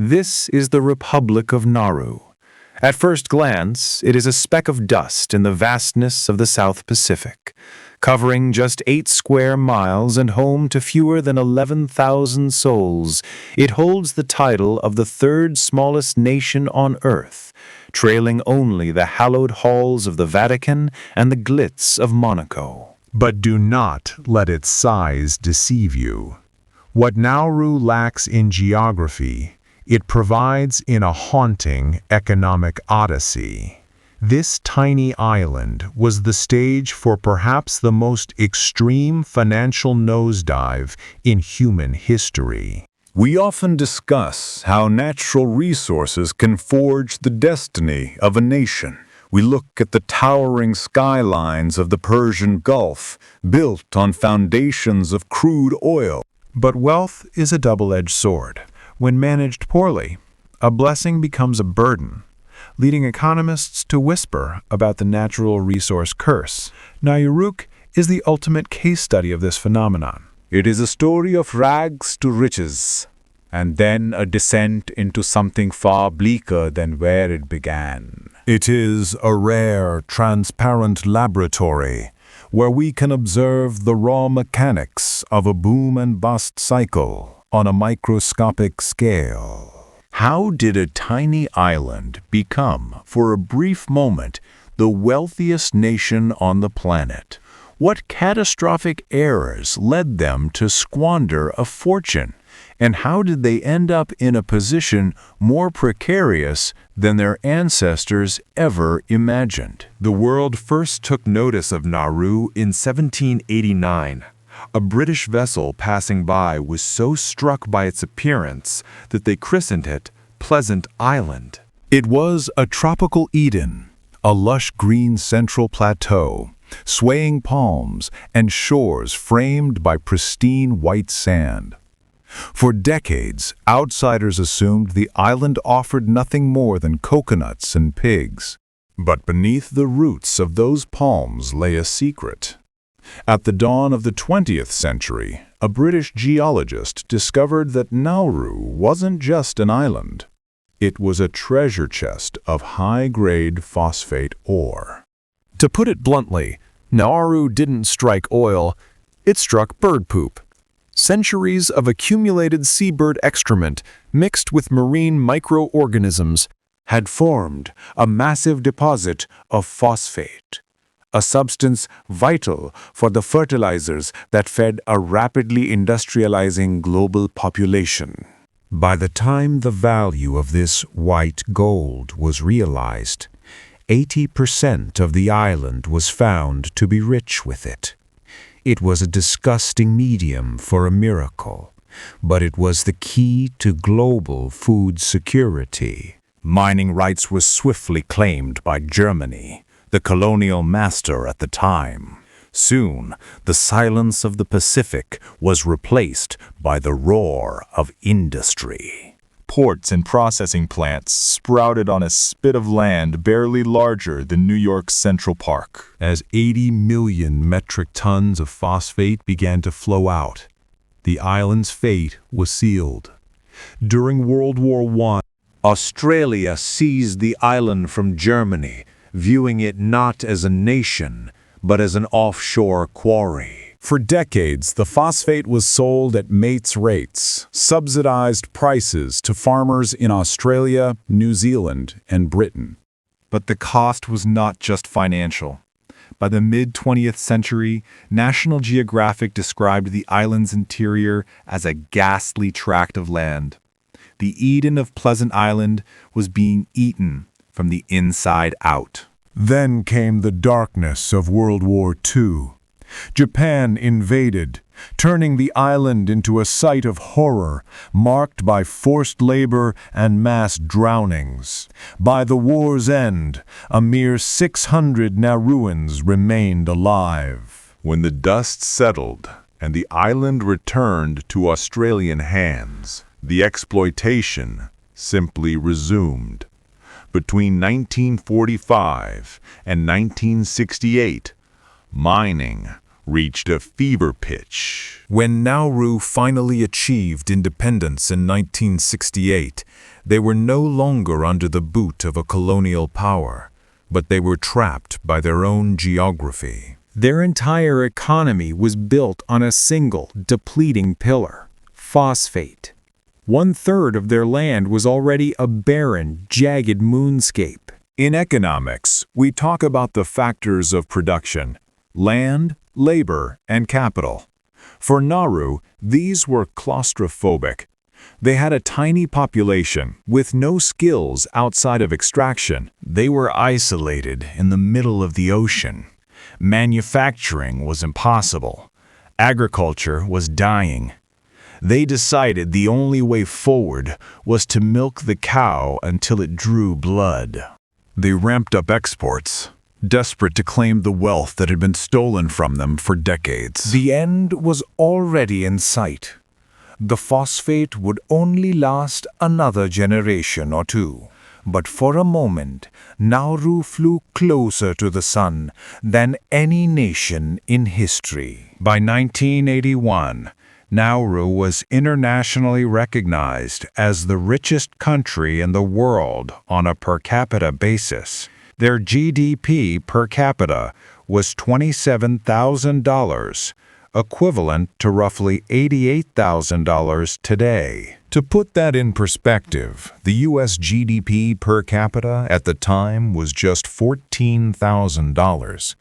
This is the Republic of Nauru. At first glance, it is a speck of dust in the vastness of the South Pacific, covering just 8 square miles and home to fewer than 11,000 souls. It holds the title of the third smallest nation on Earth, trailing only the hallowed halls of the Vatican and the glitz of Monaco. But do not let its size deceive you. What Nauru lacks in geography, it provides in a haunting economic odyssey. This tiny island was the stage for perhaps the most extreme financial nosedive in human history. We often discuss how natural resources can forge the destiny of a nation. We look at the towering skylines of the Persian Gulf, built on foundations of crude oil. But wealth is a double-edged sword. When managed poorly, a blessing becomes a burden, leading economists to whisper about the natural resource curse. Nauru is the ultimate case study of this phenomenon. It is a story of rags to riches, and then a descent into something far bleaker than where it began. It is a rare, transparent laboratory where we can observe the raw mechanics of a boom and bust cycle on a microscopic scale. How did a tiny island become, for a brief moment, the wealthiest nation on the planet? What catastrophic errors led them to squander a fortune? And how did they end up in a position more precarious than their ancestors ever imagined? The world first took notice of Nauru in 1789. A British vessel passing by was so struck by its appearance that they christened it Pleasant Island. It was a tropical Eden, a lush green central plateau, swaying palms and shores framed by pristine white sand. For decades, outsiders assumed the island offered nothing more than coconuts and pigs. But beneath the roots of those palms lay a secret. At the dawn of the 20th century, a British geologist discovered that Nauru wasn't just an island. It was a treasure chest of high-grade phosphate ore. To put it bluntly, Nauru didn't strike oil, it struck bird poop. Centuries of accumulated seabird excrement mixed with marine microorganisms Had formed a massive deposit of phosphate, a substance vital for the fertilizers that fed a rapidly industrializing global population. By the time the value of this white gold was realized, 80% of the island was found to be rich with it. It was a disgusting medium for a miracle, but it was the key to global food security. Mining rights were swiftly claimed by Germany, the colonial master at the time. Soon, the silence of the Pacific was replaced by the roar of industry. Ports and processing plants sprouted on a spit of land barely larger than New York's Central Park. As 80 million metric tons of phosphate began to flow out, the island's fate was sealed. During World War I, Australia seized the island from Germany, viewing it not as a nation, but as an offshore quarry. For decades, the phosphate was sold at mates rates, subsidized prices to farmers in Australia, New Zealand, and Britain. But the cost was not just financial. By the mid-20th century, National Geographic described the island's interior as a ghastly tract of land. The Eden of Pleasant Island was being eaten from the inside out. Then came the darkness of World War II. Japan invaded, turning the island into a site of horror, marked by forced labor and mass drownings. By the war's end, a mere 600 Nauruans remained alive. When the dust settled and the island returned to Australian hands, the exploitation simply resumed. Between 1945 and 1968, mining, reached a fever pitch. When Nauru finally achieved independence in 1968, they were no longer under the boot of a colonial power, but they were trapped by their own geography. Their entire economy was built on a single, depleting pillar: phosphate. 1/3 of their land was already a barren, jagged moonscape. In economics, we talk about the factors of production: land, labor, and capital. For Nauru, these were claustrophobic. They had a tiny population with no skills outside of extraction. They were isolated in the middle of the ocean. Manufacturing was impossible. Agriculture was dying. They decided the only way forward was to milk the cow until it drew blood. They ramped up exports, desperate to claim the wealth that had been stolen from them for decades. The end was already in sight. The phosphate would only last another generation or two. But for a moment, Nauru flew closer to the sun than any nation in history. By 1981, Nauru was internationally recognized as the richest country in the world on a per capita basis. Their GDP per capita was $27,000, equivalent to roughly $88,000 today. To put that in perspective, the U.S. GDP per capita at the time was just $14,000.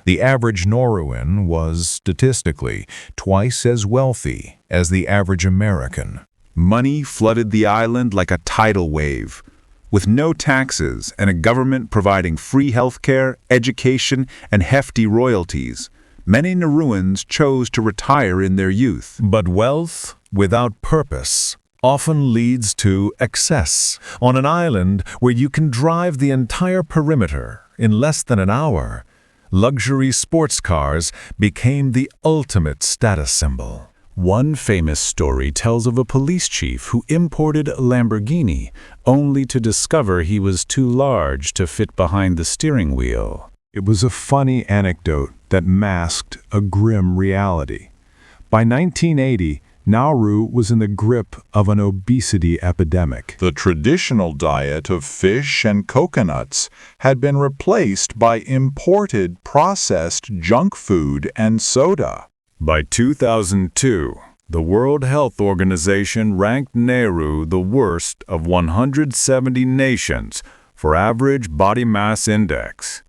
The average Nauruan was, statistically, twice as wealthy as the average American. Money flooded the island like a tidal wave. With no taxes and a government providing free healthcare, education, and hefty royalties, many Nauruans chose to retire in their youth. But wealth without purpose often leads to excess. On an island where you can drive the entire perimeter in less than an hour, luxury sports cars became the ultimate status symbol. One famous story tells of a police chief who imported a Lamborghini only to discover he was too large to fit behind the steering wheel. It was a funny anecdote that masked a grim reality. By 1980, Nauru was in the grip of an obesity epidemic. The traditional diet of fish and coconuts had been replaced by imported processed junk food and soda. By 2002, the World Health Organization ranked Nauru the worst of 170 nations for average body mass index.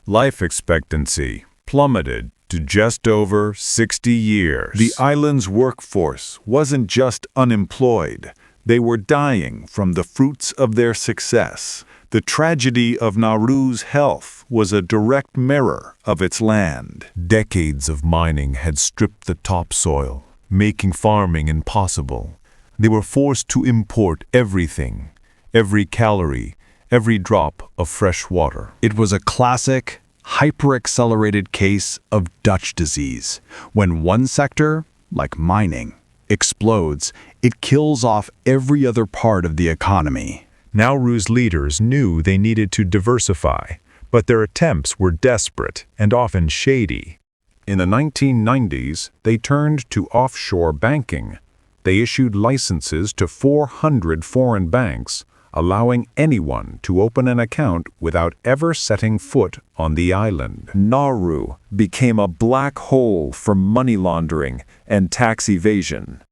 Life expectancy plummeted to just over 60 years. The island's workforce wasn't just unemployed. They were dying from the fruits of their success. The tragedy of Nauru's health was a direct mirror of its land. Decades of mining had stripped the topsoil, making farming impossible. They were forced to import everything, every calorie, every drop of fresh water. It was a classic, hyper-accelerated case of Dutch disease. When one sector, like mining, explodes, it kills off every other part of the economy. Nauru's leaders knew they needed to diversify, but their attempts were desperate and often shady. In the 1990s, they turned to offshore banking. They issued licenses to 400 foreign banks, allowing anyone to open an account without ever setting foot on the island. Nauru became a black hole for money laundering and tax evasion.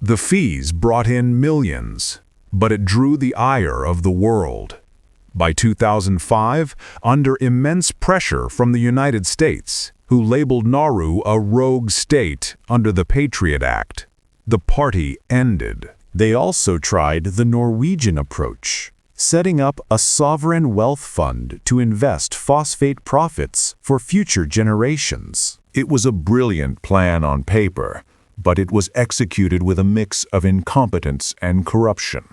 The fees brought in millions, but it drew the ire of the world. By 2005, under immense pressure from the United States, who labeled Nauru a rogue state under the Patriot Act, the party ended. They also tried the Norwegian approach, setting up a sovereign wealth fund to invest phosphate profits for future generations. It was a brilliant plan on paper, but it was executed with a mix of incompetence and corruption.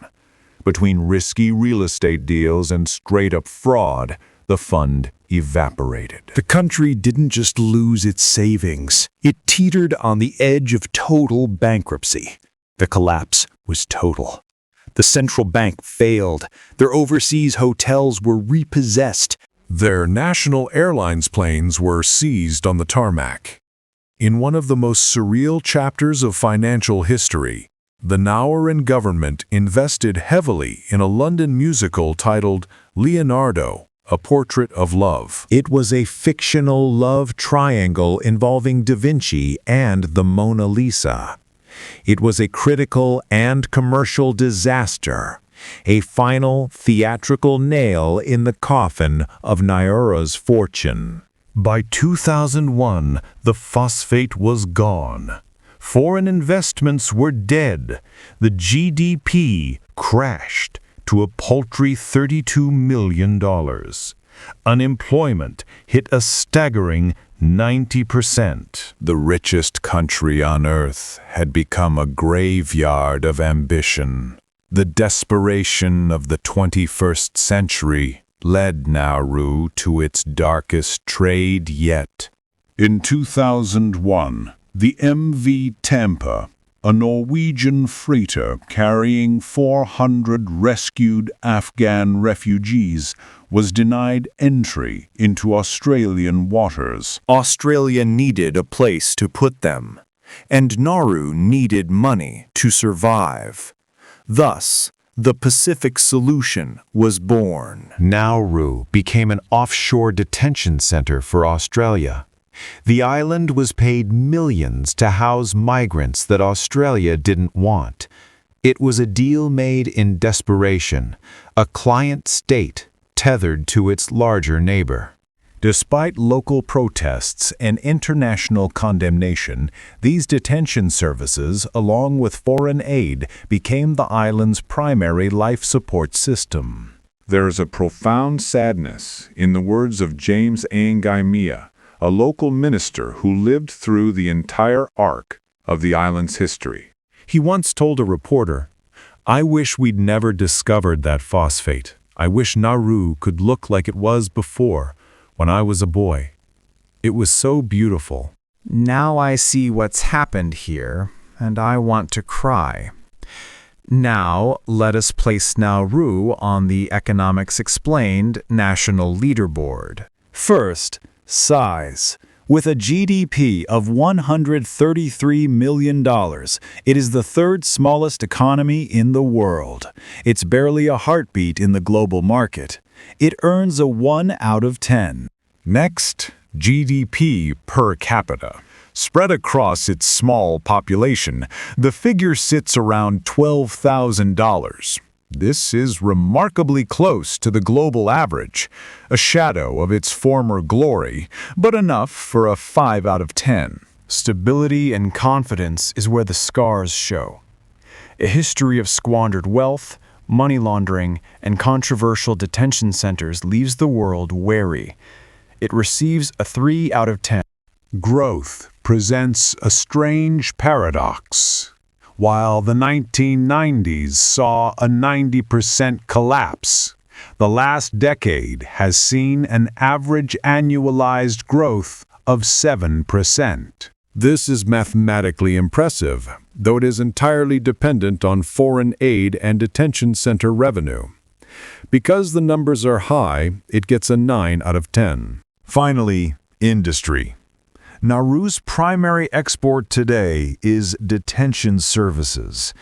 Between risky real estate deals and straight-up fraud, the fund evaporated. The country didn't just lose its savings, it teetered on the edge of total bankruptcy. The collapse was total. The central bank failed. Their overseas hotels were repossessed. Their national airlines planes were seized on the tarmac. In one of the most surreal chapters of financial history, the Nauruan government invested heavily in a London musical titled Leonardo, A Portrait of Love. It was a fictional love triangle involving Da Vinci and the Mona Lisa. It was a critical and commercial disaster, a final theatrical nail in the coffin of Naura's fortune. By 2001, the phosphate was gone. Foreign investments were dead. The GDP crashed to a paltry $32 million. Unemployment hit a staggering 90%. The richest country on earth had become a graveyard of ambition. The desperation of the 21st century led Nauru to its darkest trade yet. In 2001, the MV Tampa, a Norwegian freighter carrying 400 rescued Afghan refugees, was denied entry into Australian waters. Australia needed a place to put them, and Nauru needed money to survive. Thus, the Pacific Solution was born. Nauru became an offshore detention center for Australia. The island was paid millions to house migrants that Australia didn't want. It was a deal made in desperation, a client state tethered to its larger neighbor. Despite local protests and international condemnation, these detention services, along with foreign aid, became the island's primary life support system. There is a profound sadness in the words of James Angaimia, a local minister who lived through the entire arc of the island's history. He once told a reporter, "I wish we'd never discovered that phosphate. I wish Nauru could look like it was before, when I was a boy. It was so beautiful." Now I see what's happened here, and I want to cry. Now let us place Nauru on the Economics Explained national leaderboard. First, size. With a GDP of $133 million, it is the third smallest economy in the world. It's barely a heartbeat in the global market. It earns a 1 out of 10. Next, GDP per capita. Spread across its small population, the figure sits around $12,000. This is remarkably close to the global average, a shadow of its former glory, but enough for a 5 out of 10. Stability and confidence is where the scars show. A history of squandered wealth, money laundering, and controversial detention centers leaves the world wary. It receives a 3 out of 10. Growth presents a strange paradox. While the 1990s saw a 90% collapse, the last decade has seen an average annualized growth of 7%. This is mathematically impressive, though it is entirely dependent on foreign aid and detention center revenue. Because the numbers are high, it gets a 9 out of 10. Finally, industry. Nauru's primary export today is detention services.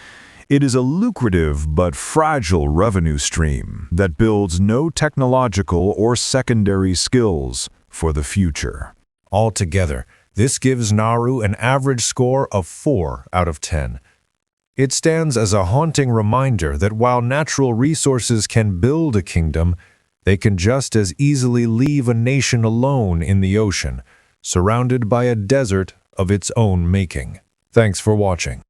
It is a lucrative but fragile revenue stream that builds no technological or secondary skills for the future. Altogether, this gives Nauru an average score of 4 out of 10. It stands as a haunting reminder that while natural resources can build a kingdom, they can just as easily leave a nation alone in the ocean, surrounded by a desert of its own making. Thanks for watching.